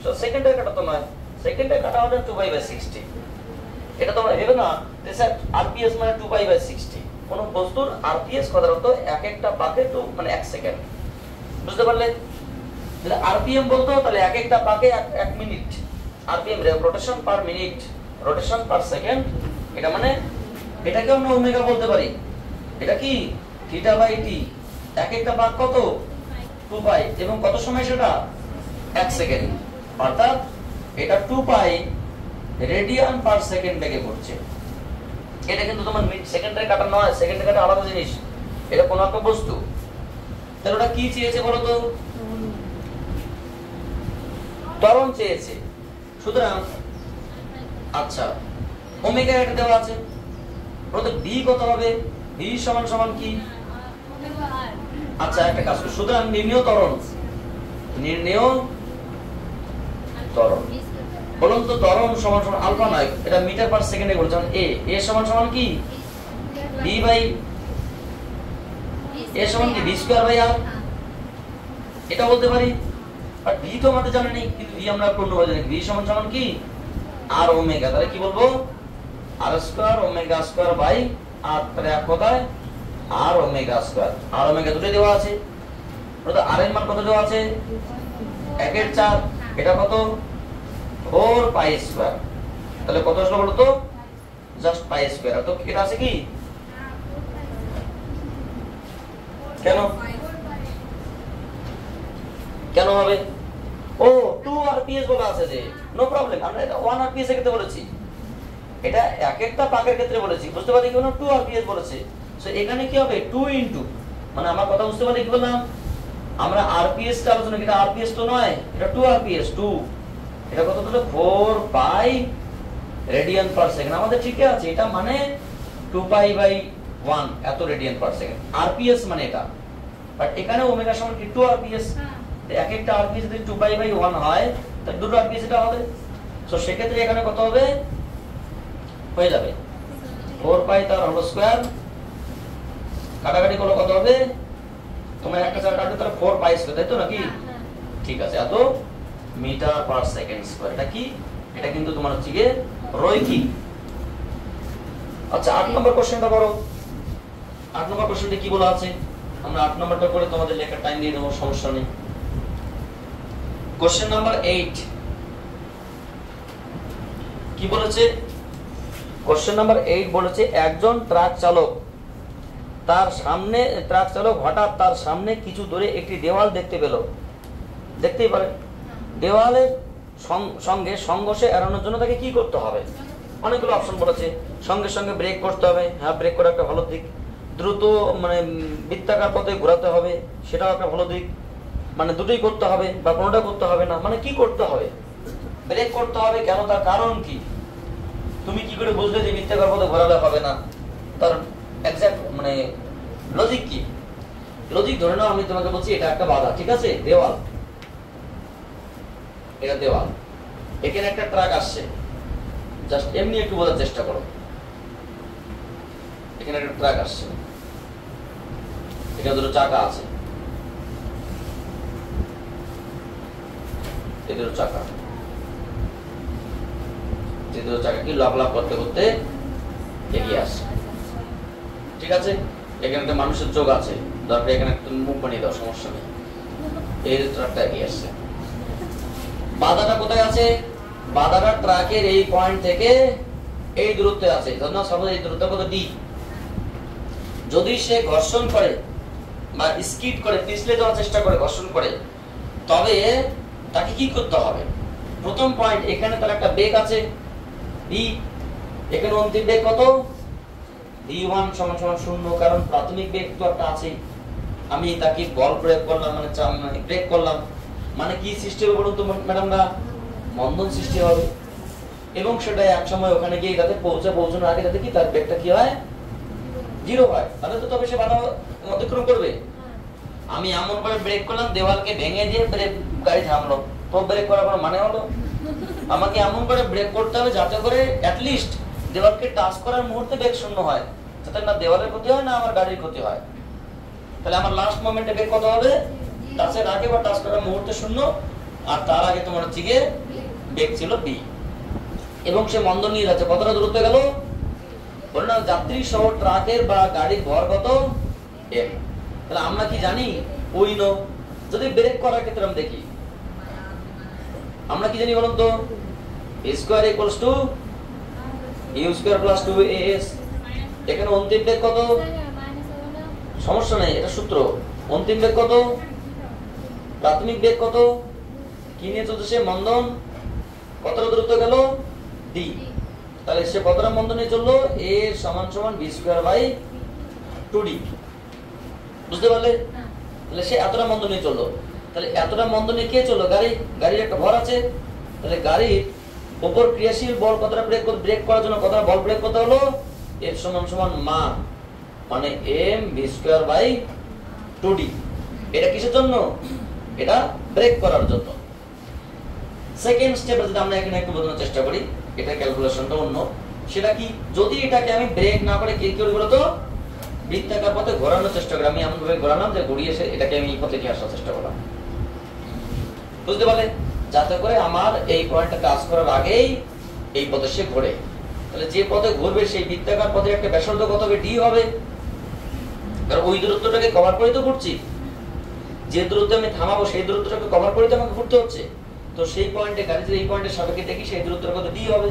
সো সেকেন্ডে কাটা তো নয়, সেকেন্ডে কাটা হলে 2 বাই 60। এটা তোমরা ভেবে না যে স্যার আরপিএস মানে 2 বাই 60। কোন বস্তুর আরপিএস কথার অর্থ এক একটা পাকে মানে 1 সেকেন্ড। বুঝতে পারলে? যদি আরপিএম বলতো তাহলে এক একটা পাকে 1 minute. RPM rotation per minute, rotation পার সেকেন্ড। এটা মানে এটাকে আমরা ওমেগা বলতে পারি। এটা কি থিটা বাই টি, এক একটা পাক কত? 2 পাই, এবং কত সময় সেটা? 1 সেকেন্ড। অর্থাৎ এটা 2 পাই রেডিয়ান পার সেকেন্ড বেগে ঘুরছে। এটা কিন্তু তোমার সেকেন্ডে কাটা নয়, সেকেন্ডে কাটা আলাদা জিনিস। এটা কোন একটা বস্তু। তাহলে ওটা কি চেয়েছে বলো তো? ত্বরণ চেয়েছে। সুতরাং আচ্ছা, ওমেগা এটা দেওয়া আছে, বলতে বি কত হবে? বি সমান সমান কি? আচ্ছা, একটা কাজ করি, সুতরাং নির্ণেয় ত্বরণ, নির্ণেয় ত্বরণ বলুন তো। ত্বরণ সমান সমান আলফা নয়, এটা মিটার পার সেকেন্ডে বলছে। এ সমান সমান কি? বি বাই এ সমান কি? বি স্কয়ার বাই আর। এটা বলতে পারি। আর ভি তো আমাদের জানা নেই, কিন্তু ভি আমরা পূর্ণভাবে জানি। ভি সমান সমান কি? আর ওমেগা। তাহলে কি বলবো? আর স্কয়ার ওমেগা স্কয়ার বাই আর। তাহলে এক কথায় আর ওমেগা স্কয়ার। আর ওমেগা দুটো দেওয়া আছে। ওটা আর এর মান কত দেওয়া আছে? 1/4। এটা কত? 4 পাই স্কয়ার। তাহলে কত আসলো বলো তো? Just pi square. তো এটা আছে কি? কেন কেন হবে? ও 2 আরপিএস বলা আছে যে, নো প্রবলেম। আমরা এটা 1 আরপিএস এর ক্ষেত্রে বলেছি, এটা এক একটা পাকের ক্ষেত্রে বলেছি। বুঝতে পারলি কি? 2 আরপিএস বলেছে। সো এখানে কি হবে? 2 ইনটু, মানে আমার কথা বুঝতে পারলি কি বললাম? আমরা আরপিএস টা আলোচনা, এটা আরপিএস তো নয়, এটা 2 আরপিএস। 2 এটা কত হলো? 4 পাই রেডিয়ান পার সেকেন্ড। আমাদের ঠিক আছে, এটা মানে 2 পাই বাই 1 এত রেডিয়ান পার সেকেন্ড। আরপিএস মানে এটা। বাট এখানে ওমেগা সমান কি? 2 আরপিএস। এক একটা আরপিএস যদি 2 পাই বাই 1 হয়, তাহলে দুটো আরপিএস এটা হবে। সো সেক্ষেত্রে এখানে কত হবে? হয়ে যাবে 4 পাই তার হোল স্কয়ার। কাটাকাটি করলে কত হবে? তোমার একটা চার কাটবে, তাহলে 4 পাই স্কয়ার, তাই তো নাকি? ঠিক আছে, এত মিটার পার সেকেন্ড স্কয়ার। এটা কি? এটা কিন্তু তোমার হচ্ছে গিয়ে রৈখিক। আচ্ছা, 8 নম্বর কোশ্চেনটা করো। 8 নম্বর কোশ্চেনটা কি বলা আছে? আমরা 8 নম্বরটা করে তোমাদের লেখার টাইম দিয়ে দেবো, সমস্যা নেই। কোশ্চেন নাম্বার 8 কি বলেছে? কোশ্চেন নাম্বার 8 বলেছে, একজন ট্রাক চালক হঠাৎ তার সামনে কিছু দূরে একটি দেওয়াল দেখতে পেল। দেখতেই পারে। দেওয়ালের সঙ্গে সংঘর্ষে এড়ানোর জন্য তাকে কি করতে হবে? অনেকগুলো অপশন বলেছে। সঙ্গে সঙ্গে ব্রেক করতে হবে, হ্যাঁ ব্রেক করা একটা ভালো দিক। দ্রুত মানে বৃত্তাকার পথে ঘোরাতে হবে, সেটাও একটা ভালো দিক। মানে দুটোই করতে হবে বা কোনোটা করতে হবে না, মানে কি করতে হবে? ব্রেক করতে হবে। কেন? তার কারণ কি? তুমি কি করে বুঝলে যে বৃত্তাকার পথে ঘোরালে হবে না? তার এক্সাক্ট মানে লজিক কি? লজিক ধরে নাও আমি তোমাকে বলছি এটা একটা বাধা, ঠিক আছে? দেওয়াল, এটা দেওয়াল। এখানে একটা ট্রাক আসছে, জাস্ট এমনি একটু বোঝার চেষ্টা করো। এখানে একটা ট্রাক আসছে, এখানে দুটো চাকা আছে, এই দুটো চাকা কি লাভ করতে করতে এগিয়ে আসছে, ঠিক আছে? এখানে একটা মানুষের চোখ আছে, দরকার এখানে একটা মুখ বানিয়ে দাও, সমস্যা নেই। এই ট্রাকটা এগিয়ে আসছে। বাধাটা কোথায় আছে? বাধাটা ট্রাকের এই পয়েন্ট থেকে এই দূরত্বে আছে। ধরুন সাপোজ এই দূরত্ব কত ডি। যদি সে ঘর্ষণ করে বা স্কিড করে, পিছলে যাওয়ার চেষ্টা করে, ঘর্ষণ করে, তবে তাকে কি করতে হবে? প্রথম পয়েন্ট, এখানে তার একটা বেগ আছে বি, এখানে অন্তিম বেগ কত? v1 সমান সমান 0, কারণ প্রাথমিক বেগ তো একটা আছে। আমি তাকে বল প্রয়োগ করলাম, মানে ব্রেক করলাম, মানে কি সৃষ্টি হবে বলুন তো ম্যাডামরা? মন্দন সৃষ্টি হবে, এবং সেটা এক সময় ওখানে গিয়ে যাতে পৌঁছানোর আগে যাতে কি তার বেগটা কি হয়? 0 হয়। তাহলে তো তবে সে বাধা অতিক্রম করবে। আমি এমন করে ব্রেক করলাম, দেওয়ালকে ভেঙে দিয়ে গাড়ি থামলো, তো ব্রেক করার কোনো মানে হলো? আমাকে এমন করে ব্রেক করতে হবে যাতে করে অ্যাটলিস্ট দেওয়ালকে টাচ করার মুহূর্তে বেগ 0 হয়, যাতে না দেওয়ালের ক্ষতি হয় না আমার গাড়ির ক্ষতি হয়। তাহলে আমার লাস্ট মোমেন্টে বেগ কত হবে? টাচের আগে বা টাচ করার মুহূর্তে 0, আর তার আগে তোমার হচ্ছে গিয়ে বেগ ছিল বি, এবং সে মন্দন নিয়ে যাচ্ছে। কতটা দূরত্ব গেল? বলে না, যাত্রী সহ ট্রাকের বা গাড়ির ভর কত? এম। তাহলে আমরা কি জানি? ওই নো। যদি ব্রেক করার ক্ষেত্রে আমরা দেখি, আমরা কি জানি বলুন তো? a square equals to u square plus 2as। এখানে অন্তিম বেগ কত? সমস্যা নেই, এটা সূত্র। অন্তিম বেগ কত? প্রাথমিক বেগ কত? কি নিয়ে চলছে সে? মন্দন। কতটা দূরত্ব গেল? d। তাহলে সে কতটা মন্দন নিয়ে চললো? a সমান সমান b স্কয়ার বাই 2d। বুঝতে পারলে? তাহলে সে এতটা মন্দন নিয়ে চললো। তাহলে এতটা মন্দন নিয়ে কে চললো? গাড়ির একটা ভর আছে। তাহলে গাড়ির উপর ক্রিয়াশীল বল কতটা ব্রেক করার জন্য কতটা বল ব্রেক করতে হলো? f সমান সমান মানে m b square by 2d। এটা কিসের জন্য? এটা ব্রেক করার জন্য। সেকেন্ড স্টেপে যদি আমরা এখানে একটু বোঝানোর চেষ্টা করি, এটা ক্যালকুলেশনটা অন্য। সেটা কি? যদি এটাকে আমি ব্রেক না করে কি করি বলতো? বৃত্তাকার পথে ঘোরানোর চেষ্টা করি। আমি এমন ভাবে ঘোরালাম যে ঘুরিয়ে এসে এটাকে আমি এই পথে নিয়ে আসার চেষ্টা করলাম। বুঝতে পারলে? যাতে করে আমার এই পয়েন্টটা কাজ করার আগেই এই পথে সে ঘোরে। তাহলে যে পথে ঘুরবে সেই বৃত্তাকার পথে একটা ব্যাসার্ধ কত হবে? ডি হবে। কারণ ওই দূরত্বটাকে কভার করে তো ঘুরছি। যে দূরত্বে আমি থামাবো সেই দূরত্বটাকে কভার করে তো আমাকে ঘুরতে হচ্ছে। তো সেই পয়েন্টে গাড়ি যদি এই পয়েন্টের সাপেক্ষে দেখি, সেই দূরত্বের কত? ডি হবে।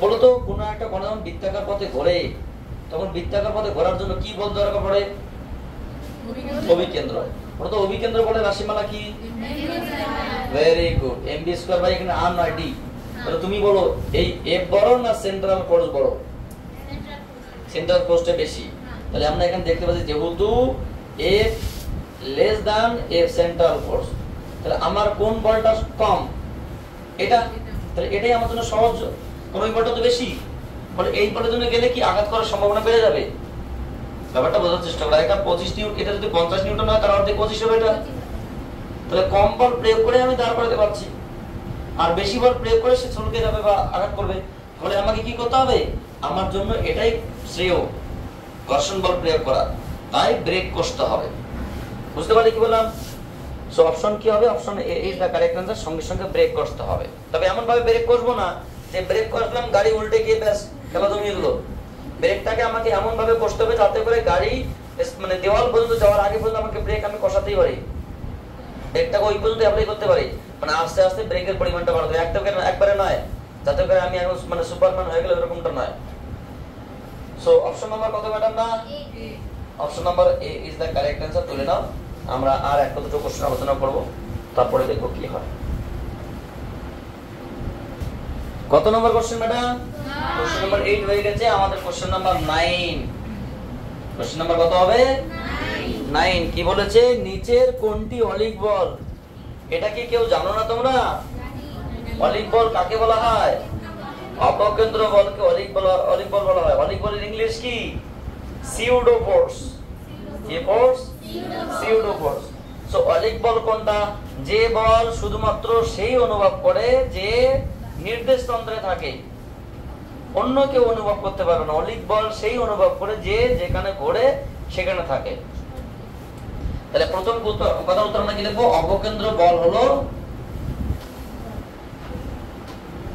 বলো তো, কোনো একটা কোন বৃত্তাকার পথে ঘোরে, তখন বৃত্তাকার পথে ঘোরার জন্য কি বল দরকার পড়ে? অভিকেন্দ্র। বলো তো, অভিকেন্দ্র বলে রাশিমালা কি? Very good, MV square by এখানে আর নয় ডি। তাহলে তুমি বলো, এই এফ বড় না সেন্ট্রাল ফোর্স বড়? সেন্ট্রাল ফোর্সটা বেশি। তাহলে আমরা এখানে দেখতে পাচ্ছি যেহেতু F less than F central force, তাহলে আমার কোন বলটা কম? এটা। তাহলে এটাই আমার জন্য সহজ। কোন বলটা তো বেশি, বলে এই বলের জন্য গেলে কি আঘাত করার সম্ভাবনা বেড়ে যাবে? ব্যাপারটা বোঝার চেষ্টা করা। এটা 25 নিউটন, এটা যদি 50 নিউটন হয় তার অর্ধেক 25 হবে এটা। তাহলে কম বল প্রয়োগ করে আমি দাঁড় করাতে পারছি, আর বেশি বল প্রয়োগ করে সে ছলকে যাবে বা আঘাত করবে। তাহলে আমাকে কি করতে হবে? আমার জন্য এটাই শ্রেয়, ঘর্ষণ বল প্রয়োগ করা। তাই ব্রেক কষতে হবে। বুঝতে পারলে কি বললাম? সো অপশন কি হবে? Option A is the correct answer. সঙ্গে সঙ্গে ব্রেক কষতে হবে। তবে এমন ভাবে ব্রেক কষবো না যে ব্রেক কষলাম গাড়ি উল্টে গিয়ে ব্যাস খেলা জমিয়ে দিল। ব্রেকটাকে আমাকে এমন ভাবে কষতে হবে যাতে করে গাড়ি মানে দেওয়াল পর্যন্ত যাওয়ার আগে পর্যন্ত আমাকে ব্রেক আমি কষাতেই পারি, ব্রেকটাকে ওই পর্যন্ত অ্যাপ্লাই করতে পারি। মানে আস্তে আস্তে ব্রেকের পরিমাণটা বাড়াতে হবে, একবারে নয়, যাতে করে আমি মানে সুপারম্যান হয়ে গেলে এরকমটা নয়। সো অপশন নাম্বার কত ম্যাডাম? না, option number A is the correct answer. তুলে নাও। আমরা আর একটা দুটো কোশ্চেন আলোচনা করব, তারপরে দেখব কি হয়। কত নম্বর কোশ্চেন ম্যাডাম? কোশ্চেন নাম্বার 8 হয়ে গেছে। আমাদের কোশ্চেন নাম্বার 9। কোশ্চেন নাম্বার কত হবে? 9। কি বলেছে? নিচের কোনটি অলিক বল? এটা কি কেউ জানো না তোমরা? অলিক বল কাকে বলা হয়? অপকেন্দ্র বলকে অলিক বল বলা হয়। অলিক বলের ইংলিশ কি? Pseudo force. কি ফোর্স? Pseudo force. সো অলিক বল কোনটা? যে বল শুধুমাত্র সেই অনুভব করে যে নির্দেশ তন্ত্রে থাকে, অন্য কেউ অনুভব করতে পারবে না। অলিক বল সেই অনুভব করে যে যেখানে ঘোরে সেখানে থাকে। তাহলে প্রথম কথা উত্তর আমরা কি লিখবো? অপকেন্দ্র বল হলো,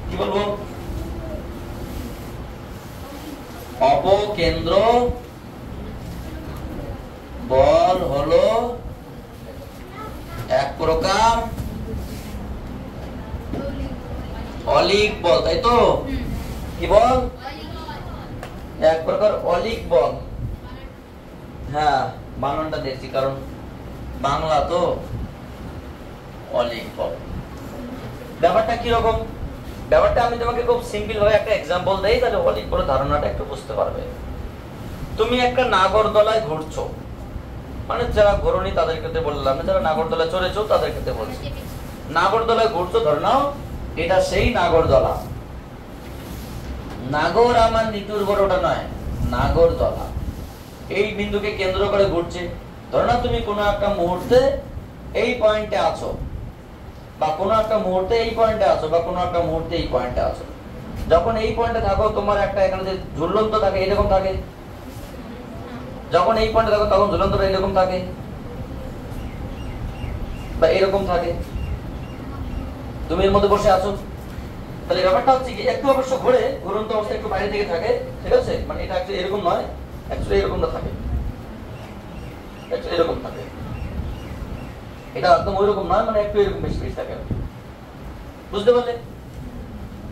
কি বলবো? অপকেন্দ্র বল হলো এক প্রকার অলিক বল, তাই তো? কি বল? এক প্রকার অলিক বল। হ্যাঁ, বানানটা দেখছি কারণ বাংলা তো। অলিক বল। ব্যাপারটা কি রকম? ব্যাপারটা আমি তোমাকে খুব সিম্পল ভাবে একটা এক্সাম্পল দেই, তাহলে অলিক বলের ধারণাটা একটু বুঝতে পারবে। তুমি একটা নাগরদোলায় ঘুরছো, মানে যারা ঘোরনি তাদের ক্ষেত্রে বললাম না, যারা নাগরদোলায় চড়েছো তাদের ক্ষেত্রে বলছি। নাগরদোলায় ঘুরছো, ধরে নাও এটা সেই নাগরদোলা। নাগর আমার নিতুর বড়টা নয়, নাগরদোলা এই বিন্দুকে কেন্দ্র করে ঘুরছে। ধরে নাও তুমি কোনো একটা মুহূর্তে এই পয়েন্টে আছো, বা কোনো একটা মুহূর্তে এই পয়েন্টে আছো, বা কোনো একটা মুহূর্তে এই পয়েন্টে আছো। যখন এই পয়েন্টে থাকো, তোমার একটা এখানে যে ঝুলন্ত থাকে এরকম থাকে, যখন এই পয়েন্টে থাকো তখন ঝুলন্তটা এরকম থাকে বা এরকম থাকে। তুমি এর মধ্যে বসে আছো, তাহলে ব্যাপারটা হচ্ছে কি একটু অবশ্য ঘুরে, ঘুরন্ত অবস্থা একটু বাইরে দিকে থাকে, ঠিক আছে? মানে এটা অ্যাকচুয়ালি এরকম নয়, অ্যাকচুয়ালি এরকমটা থাকে, এরকম থাকে। এটা একদম ওইরকম নয়, মানে একটু এরকম বেশি বেশি থাকে, বুঝতে পারলে?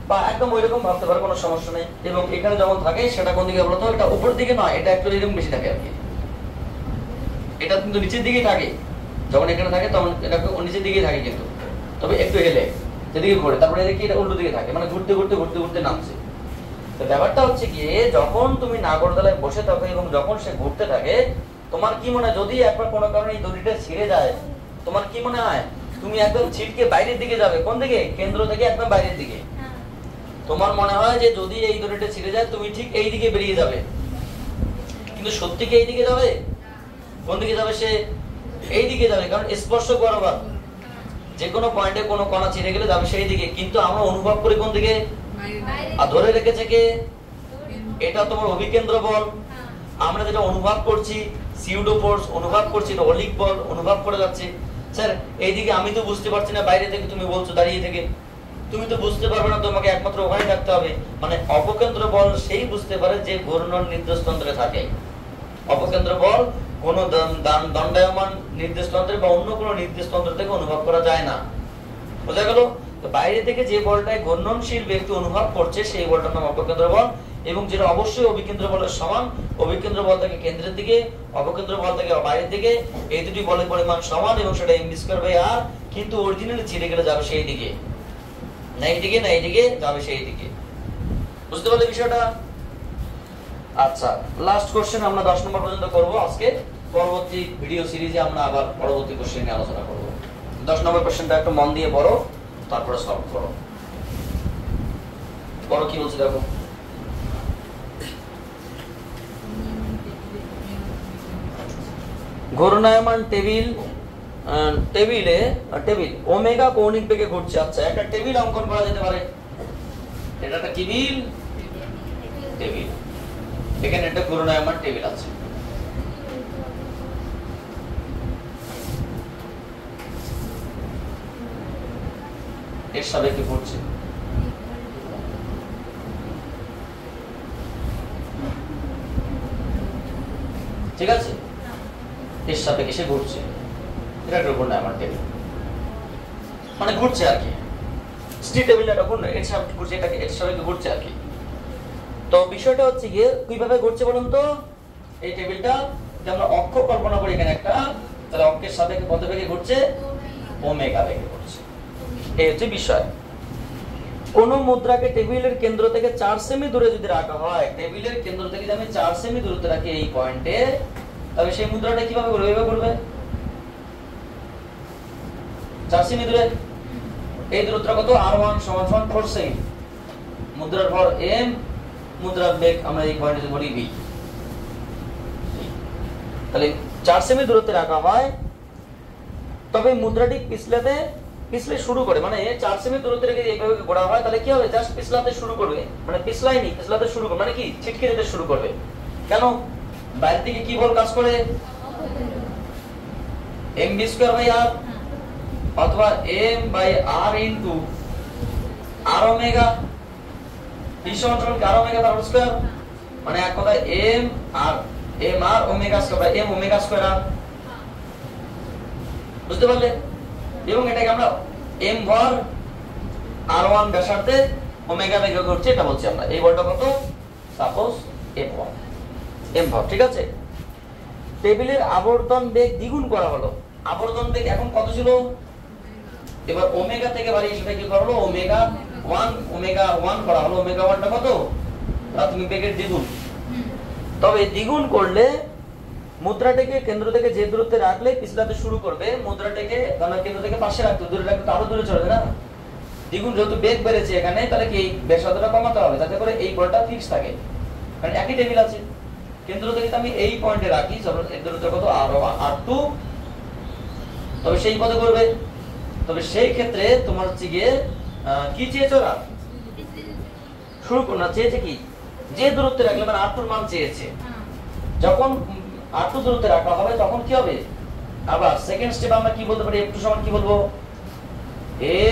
বা একদম ওইরকম ভাবতে পারো, কোনো সমস্যা নেই। এবং এখানে যখন থাকে সেটা কোন দিকে বলতো? এটা উপর দিকে নয়, এটা একটু এরকম বেশি থাকে আর কি। এটা কিন্তু নিচের দিকেই থাকে, যখন এখানে থাকে তখন এটা নিচের দিকেই থাকে, কিন্তু তবে একটু হেলে যেদিকে ঘুরে, তারপরে দেখি এটা উল্টো দিকে থাকে, মানে ঘুরতে ঘুরতে ঘুরতে ঘুরতে নামছে। তো ব্যাপারটা হচ্ছে গিয়ে যখন তুমি নাগরদোলায় বসে থাকো এবং যখন সে ঘুরতে থাকে, তোমার কি মনে হয় যদি একবার কোনো কারণে এই দড়িটা ছিঁড়ে যায়, তোমার কি মনে হয়? তুমি একদম ছিটকে বাইরের দিকে যাবে। কোন দিকে? কেন্দ্র থেকে একদম বাইরের দিকে। তোমার মনে হয় যে যদি এই দড়িটা ছিঁড়ে যায় তুমি ঠিক এই দিকে বেরিয়ে যাবে, কিন্তু সত্যি কি এই দিকে যাবে? কোন দিকে যাবে? সে এই দিকে যাবে, কারণ স্পর্শ বরাবর যে কোনো পয়েন্টে কোনো কণা ছিঁড়ে গেলে যাবে সেই দিকে। কিন্তু আমরা অনুভব করি কোন দিকে? আর ধরে রেখেছে কে? এটা তোমার অভিকেন্দ্র বল। আমরা যেটা অনুভব করছি সিউডো ফোর্স, অনুভব করছি এটা অলিক বল, অনুভব করে যাচ্ছে। স্যার এইদিকে আমি তো বুঝতে পারছি না, বাইরে থেকে তুমি বলছো দাঁড়িয়ে থেকে, তুমি তো বুঝতে পারবে না, তোমাকে একমাত্র ওখানে থাকতে হবে। মানে অপকেন্দ্র বল সেই বুঝতে পারে যে ঘূর্ণন নির্দেশতন্ত্রে থাকে। অপকেন্দ্র বল কোন দণ্ডায়মান নির্দেশতন্ত্রে বা অন্য কোনো নির্দেশতন্ত্র থেকে অনুভব করা যায় না। বোঝা গেল? তো বাইরে থেকে যে বলটায় ঘূর্ণনশীল ব্যক্তি অনুভব করছে সেই বলটার নাম অপকেন্দ্র বল, এবং যেটা অবশ্যই অভিকেন্দ্র বলের সমান। অভিকেন্দ্র বল থেকে কেন্দ্রের দিকে, অপকেন্দ্র বল থেকে বাইরের দিকে, এই দুটি বলের পরিমাণ সমান এবং সেটা mv²/r, কিন্তু অরিজিনালি ছিঁড়ে গেলে যাবে সেই দিকে, না এইদিকে না এইদিকে যাবে সেই দিকে। বুঝতে পারলে বিষয়টা? আচ্ছা, লাস্ট কোশ্চেন আমরা 10 নম্বর পর্যন্ত করব আজকে। পরবর্তী ভিডিও সিরিজে আমরা আবার পরবর্তী কোশ্চেন নিয়ে আলোচনা করব। 10 নম্বর কোশ্চেনটা একটু মন দিয়ে পড়ো, তারপরে সলভ করো। পড়ো কি বলছে দেখো। ঘূর্ণায়মান টেবিল ওমেগা কৌণিক বেগে ঘুরছে। আচ্ছা, একটা টেবিল অঙ্কন করা যেতে পারে। এটা একটা টেবিল, এখানে একটা ঘূর্ণায়মান টেবিল আছে। এর সাপেক্ষে ঘুরছে। ঠিক আছে, এর সাপেক্ষে সে ঘুরছে। এটা একটা ঘূর্ণায়মান টেবিল, মানে ঘুরছে আর কি। স্টিল টেবিলটা ঘুরছে, এর সাপেক্ষে ঘুরছে, এটাকে এর সাপেক্ষে ঘুরছে আর কি। তো বিষয়টা হচ্ছে গিয়ে কিভাবে ঘুরছে বলুন তো? এই টেবিলটা আমরা অক্ষ কল্পনা করি এখানে একটা, তাহলে অক্ষের সাপেক্ষে কত বেগে ঘুরছে? ওমেগা বেগে ঘুরছে। এই হচ্ছে বিষয়। কোন মুদ্রাকে টেবিলের কেন্দ্র থেকে 4 সেমি দূরে যদি রাখা হয়, টেবিলের কেন্দ্র থেকে যদি আমি 4 সেমি দূরত্বে রাখি এই পয়েন্টে, তবে সেই মুদ্রাটা কিভাবে ঘুরবে? এইভাবে ঘুরবে 4 সেমি দূরে। এই দূরত্ব কত? r1 = 4 semi. মুদ্রার ভর m, মুদ্রার বেগ আমরা এই পয়েন্টে বলি v। তাহলে 4 সেমি দূরত্বে রাখা হয়, তবে মুদ্রাটি পিছলে শুরু করে, মানে 4 সেমি দূরত্বে রেখে এইভাবে ঘোরা হয়, তাহলে কি হবে? জাস্ট পিছলাতে শুরু করবে, মানে পিছলাইনি, পিছলাতে শুরু করবে, মানে কি ছিটকে যেতে শুরু করবে। কেন? বাইরে থেকে কি বল কাজ করে? mv²/r অথবা m/r into r omega, p = r omega তার স্কয়ার, মানে এক কথায় mr omega square m omega square r। বুঝতে পারলে? এবং এটাকে আমরা m ভর r1 ব্যাসার্ধে ওমেগা বেগে ঘুরছে, এটা বলছি আমরা। এই বলটা কত? সাপোজ m1, m ভর। ঠিক আছে, টেবিলের আবর্তন বেগ দ্বিগুণ করা হলো। আবর্তন বেগ এখন কত ছিল? এবার ওমেগা থেকে বাড়িয়ে সেটা কি করা হলো ওমেগা 1 করা হলো। ওমেগা 1টা কত? প্রাথমিক বেগের দ্বিগুণ। তবে দ্বিগুণ করলে মুদ্রাটাকে কেন্দ্র থেকে যে দূরত্বে রাখলে পিছলাতে শুরু করবে, মুদ্রাটাকে কেন্দ্র থেকে পাশে রাখতে, দূরে রাখতে তো আরো দূরে চলে যাবে না। দ্বিগুণ যেহেতু বেগ বেড়েছে এখানে, তাহলে কি ব্যাসার্ধটা কমাতে হবে যাতে করে এই বলটা ফিক্স থাকে, কারণ একই টেবিল আছে। কেন্দ্র থেকে আমি এই পয়েন্টে রাখি, এর দূরত্ব কত r2, তবে সেই পদে করবে। তবে সেই ক্ষেত্রে তোমার হচ্ছে গিয়ে কি চেয়েছো না, শুরু করো না, চেয়েছে কি যে দূরত্বে রাখলে মানে r2 এর মান চেয়েছে। যখন r2 দূরত্বে রাখা হবে তখন কি হবে, আবার সেকেন্ড স্টেপ আমরা কি বলতে পারি, f2 সমান কি বলবো,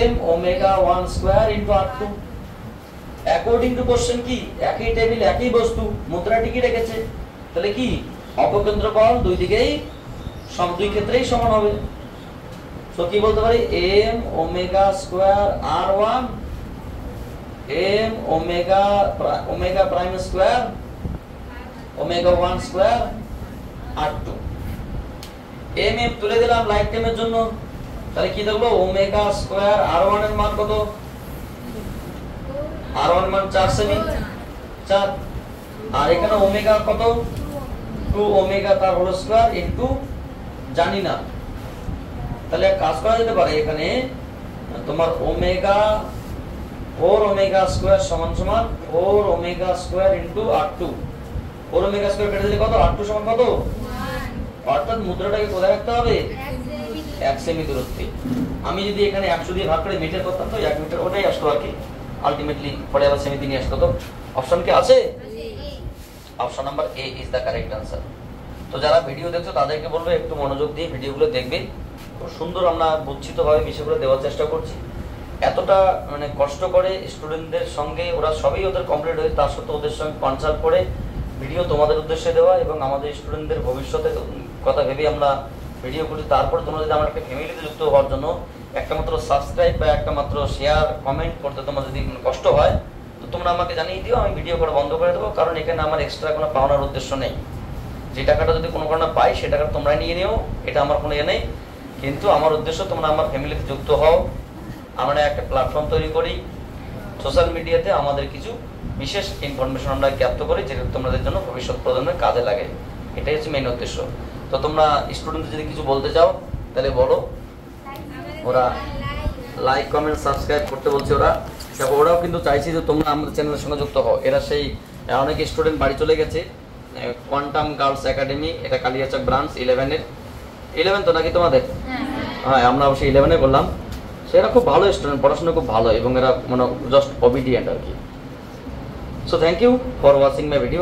m omega 1 square into r2। According to question কি একই টেবিল একই বস্তু, মুদ্রাটি কি রেখেছে, তাহলে কি অপকেন্দ্রকোণ দুই দিকেই দুই ক্ষেত্রেই সমান হবে। তো কি বলতে পারি, m omega square r1 m omega prime square omega 1 square r2। m তুলে দিলাম লাইফ টাইমের জন্য, তাহলে কি দেখবো ওমেগা স্কয়ার r1 এর মান কত, r1 এর মান 4 সেমি 4, আর এখানে ওমেগা কত 2 ওমেগা তার হোল স্কয়ার ইনটু জানি না। তাহলে কাজ করা যেতে পারে, এখানে তোমার ওমেগা 4 ওমেগা স্কয়ার সমান সমান 4 omega square into r2। 4 omega square কেটে দিলে কত, r2 সমান কত 1, অর্থাৎ মুদ্রাটাকে কোথায় রাখতে হবে 1 সেমি দূরত্বে। আমি যদি এখানে 100 দিয়ে ভাগ করে মিটার করতাম তো 1 মিটার ওটাই আসতো আর কি, আলটিমেটলি পরে আবার সেমি দিয়ে আসতো। তো অপশন কি আছে, option number A is the correct answer. তো যারা ভিডিও দেখছো তাদেরকে বলবো একটু মনোযোগ দিয়ে ভিডিওগুলো দেখবে, খুব সুন্দর আমরা বুঝছিতভাবে বিষয়গুলো দেওয়ার চেষ্টা করছি। এতটা মানে কষ্ট করে স্টুডেন্টদের সঙ্গে, ওরা সবই ওদের কমপ্লিট হয়েছে, তার সত্ত্বেও ওদের সঙ্গে কনসাল্ট করে ভিডিও তোমাদের উদ্দেশ্যে দেওয়া এবং আমাদের স্টুডেন্টদের ভবিষ্যতের কথা ভেবে আমরা ভিডিও করি। তারপর তোমরা যদি আমার একটা ফ্যামিলিতে যুক্ত হওয়ার জন্য একটা মাত্র সাবস্ক্রাইব বা একটা মাত্র শেয়ার কমেন্ট করতে তোমার যদি কষ্ট হয় তো তোমরা আমাকে জানিয়ে দিও, আমি ভিডিও করা বন্ধ করে দেবো। কারণ এখানে আমার এক্সট্রা কোনো পাওনার উদ্দেশ্য নেই, যে টাকাটা যদি কোনো কারণে পাই সে টাকা তোমরা নিয়ে নিও, এটা আমার কোনো ইয়ে নেই। কিন্তু আমার উদ্দেশ্য তোমরা আমার ফ্যামিলিতে যুক্ত হও, আমরা একটা প্ল্যাটফর্ম তৈরি করি সোশ্যাল মিডিয়াতে, আমাদের কিছু বিশেষ ইনফরমেশন আমরা জ্ঞাপ্ত করি যেটা তোমাদের জন্য ভবিষ্যৎ প্রজন্মের কাজে লাগে, এটাই হচ্ছে মেইন উদ্দেশ্য। তো তোমরা স্টুডেন্টদের যদি কিছু বলতে চাও তাহলে বলো। ওরা লাইক কমেন্ট সাবস্ক্রাইব করতে বলছে, ওরা দেখো ওরাও কিন্তু চাইছে যে তোমরা আমাদের চ্যানেলের সঙ্গে যুক্ত হও। এরা সেই অনেক স্টুডেন্ট বাড়ি চলে গেছে, কোয়ান্টাম গার্লস একাডেমি, এটা কালিয়াচক ব্রাঞ্চ 11 তো নাকি তোমাদের? হ্যাঁ, আমরা অবশ্যই 11-এ বললাম। সেরা খুব ভালো স্টুডেন্ট, পড়াশোনা খুব ভালো এবং এরা মানে জাস্ট ওবিডিয়েন্ট আর কি। So thank you for watching my video.